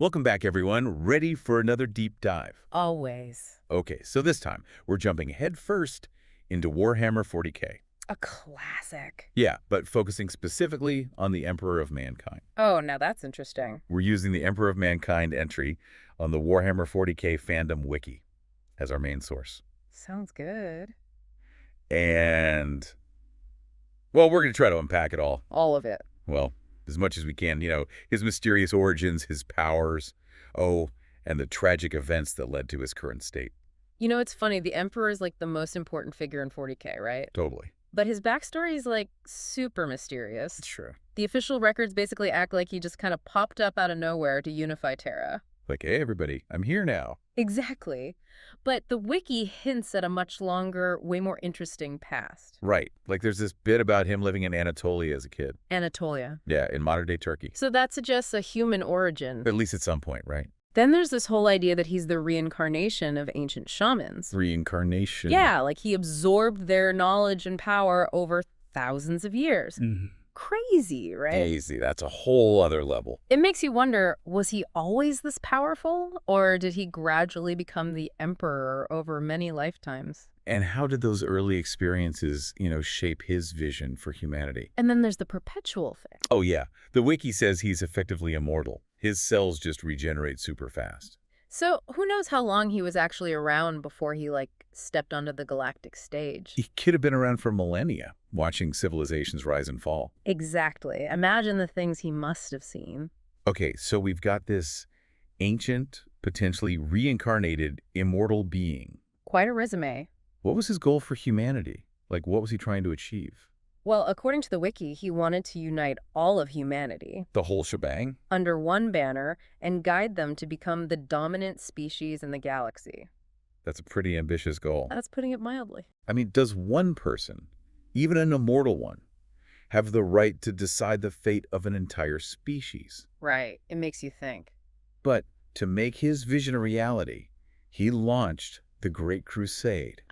Welcome back, everyone. Ready for another deep dive? Always. Okay, so this time, we're jumping headfirst into Warhammer 40k. A classic. Yeah, but focusing specifically on the Emperor of Mankind. Oh, now that's interesting. We're using the Emperor of Mankind entry on the Warhammer 40k fandom wiki as our main source. Sounds good. And, well, we're going to try to unpack it all. All of it. Well, as much as we can, his mysterious origins, his powers, and the tragic events that led to his current state. You know, it's funny. The Emperor is like the most important figure in 40k, right? Totally. But his backstory is like super mysterious. It's true. The official records basically act like he just kind of popped up out of nowhere to unify Terra. Like, hey, everybody, I'm here now. Exactly. But the wiki hints at a much longer, way more interesting past. Right. Like there's this bit about him living in Anatolia as a kid. Anatolia. Yeah, in modern-day Turkey. So that suggests a human origin. At least at some point, right? Then there's this whole idea that he's the reincarnation of ancient shamans. Reincarnation. Yeah, like he absorbed their knowledge and power over thousands of years. Crazy, right? Crazy. That's a whole other level. It makes you wonder, was he always this powerful? Or did he gradually become the emperor over many lifetimes? And how did those early experiences, shape his vision for humanity? And then there's the perpetual thing. Oh, yeah. The wiki says he's effectively immortal. His cells just regenerate super fast. So who knows how long he was actually around before he, stepped onto the galactic stage. He could have been around for millennia, watching civilizations rise and fall. Exactly. Imagine the things he must have seen. Okay, so we've got this ancient, potentially reincarnated, immortal being. Quite a resume. What was his goal for humanity? Like, what was he trying to achieve? Well, according to the wiki, he wanted to unite all of humanity The whole shebang? under one banner and guide them to become the dominant species in the galaxy. That's a pretty ambitious goal. That's putting it mildly. I mean, does one person, even an immortal one, have the right to decide the fate of an entire species? Right. It makes you think. But to make his vision a reality, he launched the Great Crusade.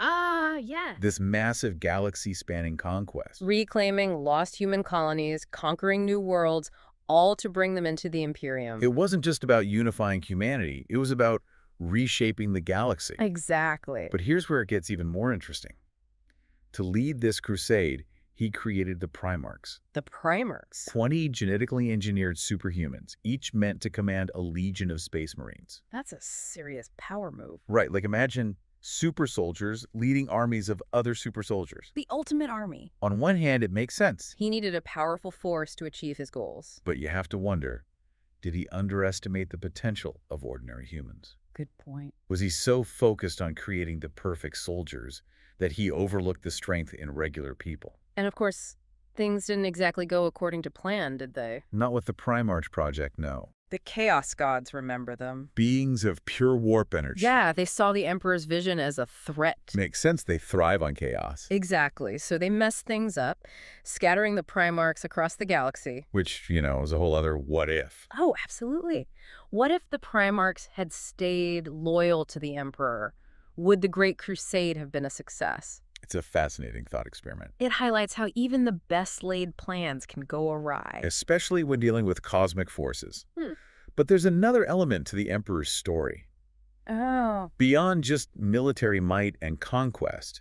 Yeah. This massive galaxy-spanning conquest. Reclaiming lost human colonies, conquering new worlds, all to bring them into the Imperium. It wasn't just about unifying humanity. It was about reshaping the galaxy. Exactly. But here's where it gets even more interesting. To lead this crusade, he created the Primarchs. The Primarchs. 20 genetically engineered superhumans, each meant to command a legion of space marines. That's a serious power move. Right, like imagine super soldiers leading armies of other super soldiers. The ultimate army. On one hand, it makes sense. He needed a powerful force to achieve his goals. But you have to wonder, did he underestimate the potential of ordinary humans? Good point. Was he so focused on creating the perfect soldiers that he overlooked the strength in regular people? And of course, things didn't exactly go according to plan, did they? Not with the Primarch Project, no. The Chaos Gods remember them. Beings of pure warp energy. Yeah, they saw the Emperor's vision as a threat. Makes sense, they thrive on chaos. Exactly. So they messed things up, scattering the Primarchs across the galaxy. Which, is a whole other what if. Oh, absolutely. What if the Primarchs had stayed loyal to the Emperor? Would the Great Crusade have been a success? It's a fascinating thought experiment. It highlights how even the best-laid plans can go awry. Especially when dealing with cosmic forces. But there's another element to the Emperor's story. Oh. Beyond just military might and conquest,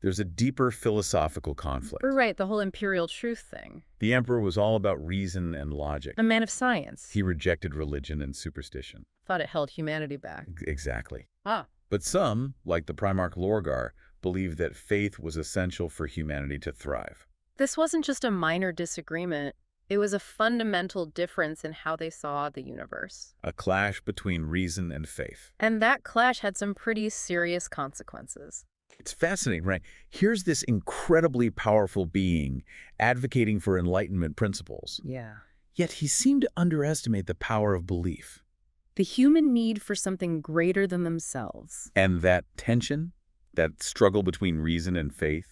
there's a deeper philosophical conflict. Right, the whole imperial truth thing. The Emperor was all about reason and logic. A man of science. He rejected religion and superstition. Thought it held humanity back. Exactly. Ah. But some, like the Primarch Lorgar, believed that faith was essential for humanity to thrive. This wasn't just a minor disagreement. It was a fundamental difference in how they saw the universe. A clash between reason and faith. And that clash had some pretty serious consequences. It's fascinating, right? Here's this incredibly powerful being advocating for Enlightenment principles. Yeah. Yet he seemed to underestimate the power of belief. The human need for something greater than themselves. And that tension, that struggle between reason and faith,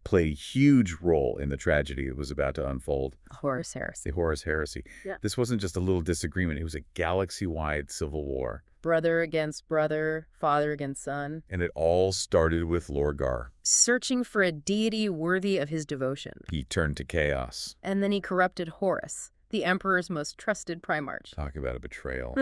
played a huge role in the tragedy that was about to unfold. Horus Heresy. The Horus Heresy. Yeah. This wasn't just a little disagreement. It was a galaxy-wide civil war. Brother against brother, father against son. And it all started with Lorgar. Searching for a deity worthy of his devotion. He turned to chaos. And then he corrupted Horus, the Emperor's most trusted Primarch. Talk about a betrayal.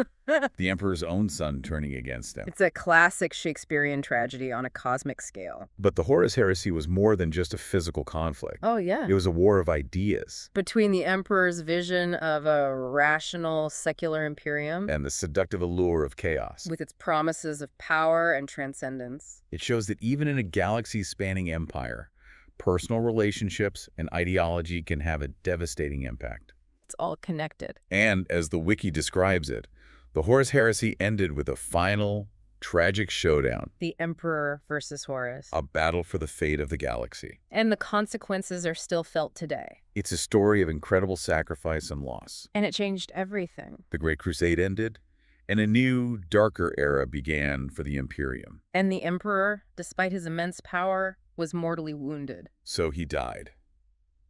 The Emperor's own son turning against him. It's a classic Shakespearean tragedy on a cosmic scale. But the Horus Heresy was more than just a physical conflict. Oh, yeah. It was a war of ideas. Between the Emperor's vision of a rational, secular Imperium And the seductive allure of chaos. with its promises of power and transcendence. It shows that even in a galaxy-spanning empire, personal relationships and ideology can have a devastating impact. It's all connected. And as the wiki describes it, the Horus Heresy ended with a final, tragic showdown, The Emperor versus Horus. a battle for the fate of the galaxy. And the consequences are still felt today. It's a story of incredible sacrifice and loss. And it changed everything. The Great Crusade ended, and a new, darker era began for the Imperium. And the Emperor, despite his immense power, was mortally wounded. So he died.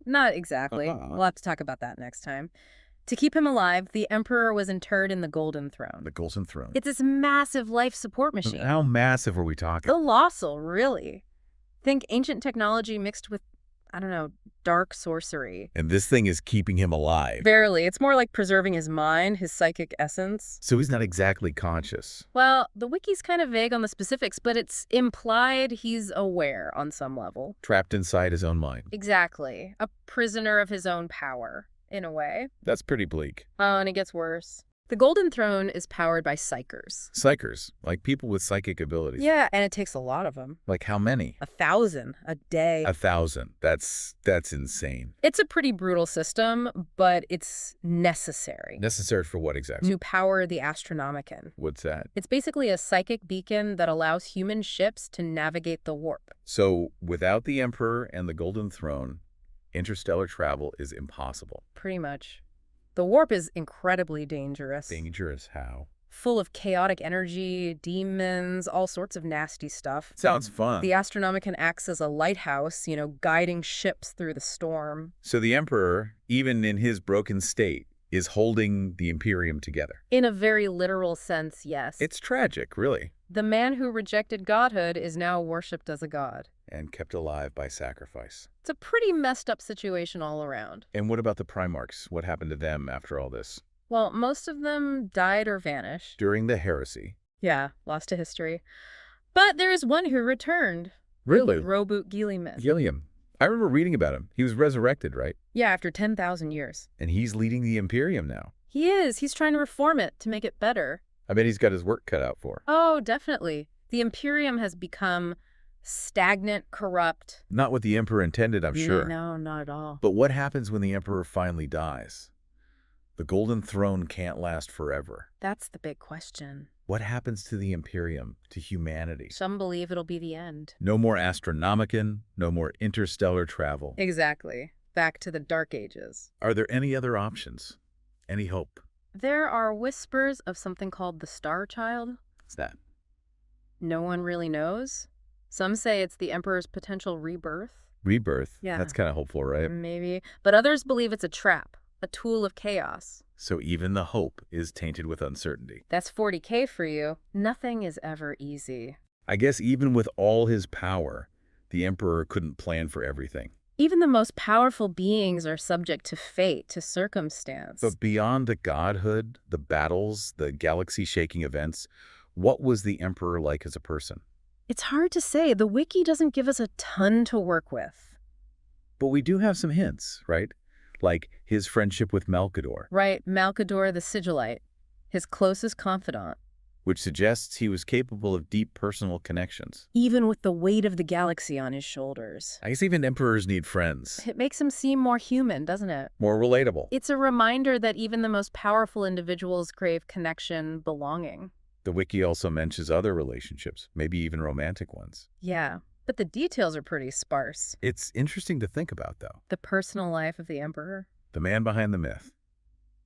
Not exactly. We'll have to talk about that next time. To keep him alive, the Emperor was interred in the Golden Throne. The Golden Throne. It's this massive life support machine. How massive are we talking? Colossal, really. Think ancient technology mixed with, I don't know, dark sorcery. And this thing is keeping him alive. Barely. It's more like preserving his mind, his psychic essence. So he's not exactly conscious. Well, the wiki's kind of vague on the specifics, but it's implied he's aware on some level. Trapped inside his own mind. Exactly. A prisoner of his own power, in a way. That's pretty bleak. Oh, and it gets worse. The Golden Throne is powered by psychers. Psychers, like people with psychic abilities. Yeah, and it takes a lot of them. Like how many? 1,000 a day. 1,000. That's insane. It's a pretty brutal system, but it's necessary. Necessary for what exactly? To power the Astronomican. What's that? It's basically a psychic beacon that allows human ships to navigate the warp. So without the Emperor and the Golden Throne, interstellar travel is impossible. Pretty much. The warp is incredibly dangerous. Dangerous how? Full of chaotic energy, demons, all sorts of nasty stuff. Sounds fun. The Astronomican acts as a lighthouse, guiding ships through the storm. So the Emperor, even in his broken state, is holding the Imperium together. In a very literal sense, yes. It's tragic, really. The man who rejected godhood is now worshipped as a god. And kept alive by sacrifice. It's a pretty messed up situation all around. And what about the Primarchs? What happened to them after all this? Well, most of them died or vanished. During the Heresy. Yeah, lost to history. But there is one who returned. Really? Roboot Guilliman. Gilliam. I remember reading about him. He was resurrected, right? Yeah, after 10,000 years. And he's leading the Imperium now. He is. He's trying to reform it to make it better. I bet he's got his work cut out for. Oh, definitely. The Imperium has become stagnant, corrupt. Not what the Emperor intended, I'm sure. No, not at all. But what happens when the Emperor finally dies? The Golden Throne can't last forever. That's the big question. What happens to the Imperium, to humanity? Some believe it'll be the end. No more Astronomican, no more interstellar travel. Exactly. Back to the Dark Ages. Are there any other options? Any hope? There are whispers of something called the Star Child. What's that? No one really knows. Some say it's the Emperor's potential rebirth. Rebirth? Yeah. That's kind of hopeful, right? Maybe. But others believe it's a trap, a tool of chaos. So even the hope is tainted with uncertainty. That's 40k for you. Nothing is ever easy. I guess even with all his power, the Emperor couldn't plan for everything. Even the most powerful beings are subject to fate, to circumstance. But beyond the godhood, the battles, the galaxy-shaking events, what was the Emperor like as a person? It's hard to say. The wiki doesn't give us a ton to work with. But we do have some hints, right? Like his friendship with Malkador. Right, Malkador the Sigillite, his closest confidant. Which suggests he was capable of deep personal connections. Even with the weight of the galaxy on his shoulders. I guess even emperors need friends. It makes him seem more human, doesn't it? More relatable. It's a reminder that even the most powerful individuals crave connection, belonging. The wiki also mentions other relationships, maybe even romantic ones. Yeah, but the details are pretty sparse. It's interesting to think about, though. The personal life of the Emperor. The man behind the myth.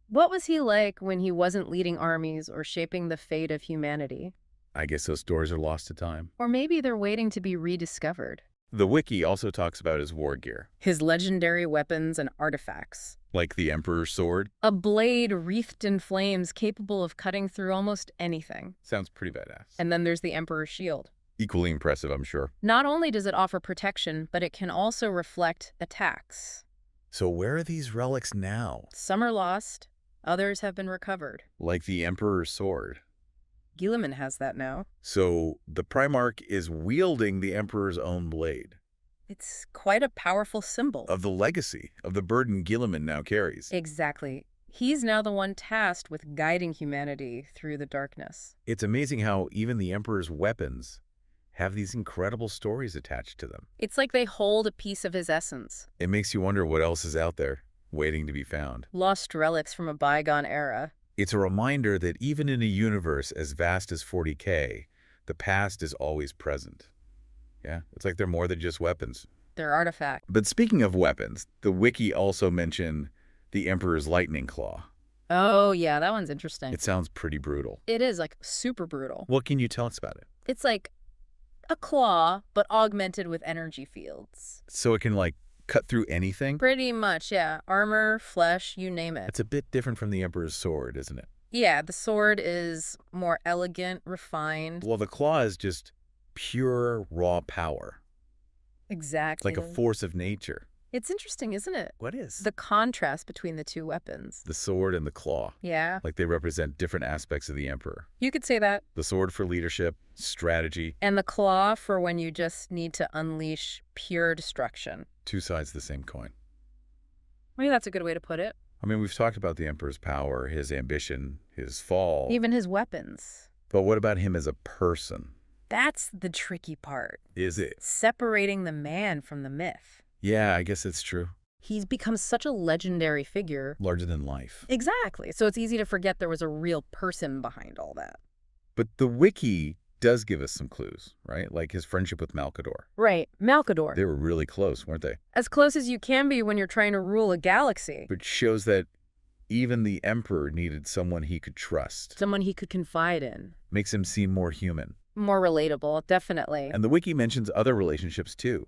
What was he like when he wasn't leading armies or shaping the fate of humanity? I guess those stories are lost to time. Or maybe they're waiting to be rediscovered. The wiki also talks about his war gear. His legendary weapons and artifacts. Like the Emperor's sword. A blade wreathed in flames capable of cutting through almost anything. Sounds pretty badass. And then there's the Emperor's shield. Equally impressive, I'm sure. Not only does it offer protection, but it can also reflect attacks. So where are these relics now? Some are lost, others have been recovered. Like the Emperor's sword. Guilliman has that now. So the Primarch is wielding the Emperor's own blade. It's quite a powerful symbol. Of the legacy, of the burden Guilliman now carries. Exactly. He's now the one tasked with guiding humanity through the darkness. It's amazing how even the Emperor's weapons have these incredible stories attached to them. It's like they hold a piece of his essence. It makes you wonder what else is out there, waiting to be found. Lost relics from a bygone era. It's a reminder that even in a universe as vast as 40k, the past is always present. Yeah, it's like they're more than just weapons. They're artifacts. But speaking of weapons, the wiki also mentioned the Emperor's lightning claw. Oh, yeah, that one's interesting. It sounds pretty brutal. It is, like, super brutal. What can you tell us about it? It's like a claw, but augmented with energy fields. So it can, like, cut through anything? Pretty much, yeah. Armor, flesh, you name it. It's a bit different from the Emperor's sword, isn't it? Yeah, the sword is more elegant, refined. Well, the claw is just pure, raw power. Exactly. It's like a force of nature. It's interesting, isn't it? What is? The contrast between the two weapons. The sword and the claw. Yeah. Like they represent different aspects of the Emperor. You could say that. The sword for leadership, strategy. And the claw for when you just need to unleash pure destruction. Two sides of the same coin. Maybe that's a good way to put it. I mean, we've talked about the Emperor's power, his ambition, his fall. Even his weapons. But what about him as a person? That's the tricky part. Is it? Separating the man from the myth. Yeah, I guess it's true. He's become such a legendary figure. Larger than life. Exactly. So it's easy to forget there was a real person behind all that. But the wiki does give us some clues, right? Like his friendship with Malkador. Right. Malkador. They were really close, weren't they? As close as you can be when you're trying to rule a galaxy. But shows that even the Emperor needed someone he could trust. Someone he could confide in. Makes him seem more human. More relatable, definitely. And the wiki mentions other relationships too.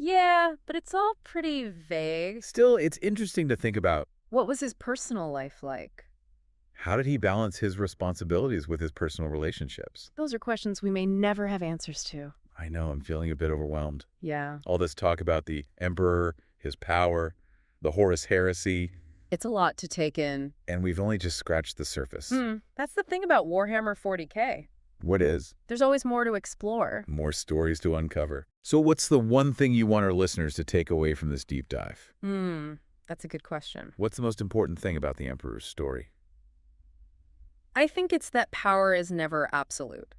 Yeah, but it's all pretty vague. Still, it's interesting to think about. What was his personal life like? How did he balance his responsibilities with his personal relationships? Those are questions we may never have answers to. I know, I'm feeling a bit overwhelmed. Yeah. All this talk about the Emperor, his power, the Horus Heresy. It's a lot to take in. And we've only just scratched the surface. That's the thing about Warhammer 40k. What is? There's always more to explore. More stories to uncover. So what's the one thing you want our listeners to take away from this deep dive? That's a good question. What's the most important thing about the Emperor's story? I think it's that power is never absolute.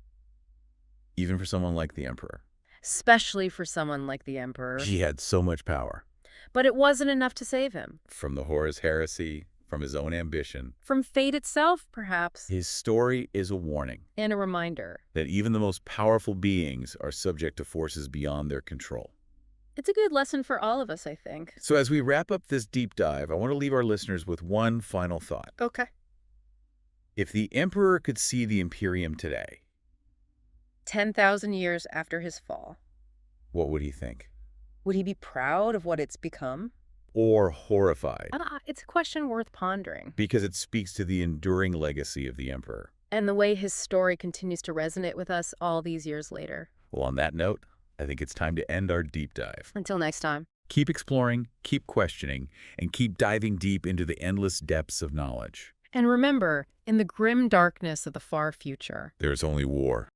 Even for someone like the Emperor. Especially for someone like the Emperor. He had so much power. But it wasn't enough to save him. From the Horus Heresy, from his own ambition. From fate itself, perhaps. His story is a warning. And a reminder. That even the most powerful beings are subject to forces beyond their control. It's a good lesson for all of us, I think. So as we wrap up this deep dive, I want to leave our listeners with one final thought. Okay. If the Emperor could see the Imperium today, 10,000 years after his fall, what would he think? would he be proud of what it's become? Or horrified? It's a question worth pondering. Because it speaks to the enduring legacy of the Emperor. And the way his story continues to resonate with us all these years later. Well, on that note, I think it's time to end our deep dive. Until next time. Keep exploring, keep questioning, and keep diving deep into the endless depths of knowledge. And remember, in the grim darkness of the far future, There's only war.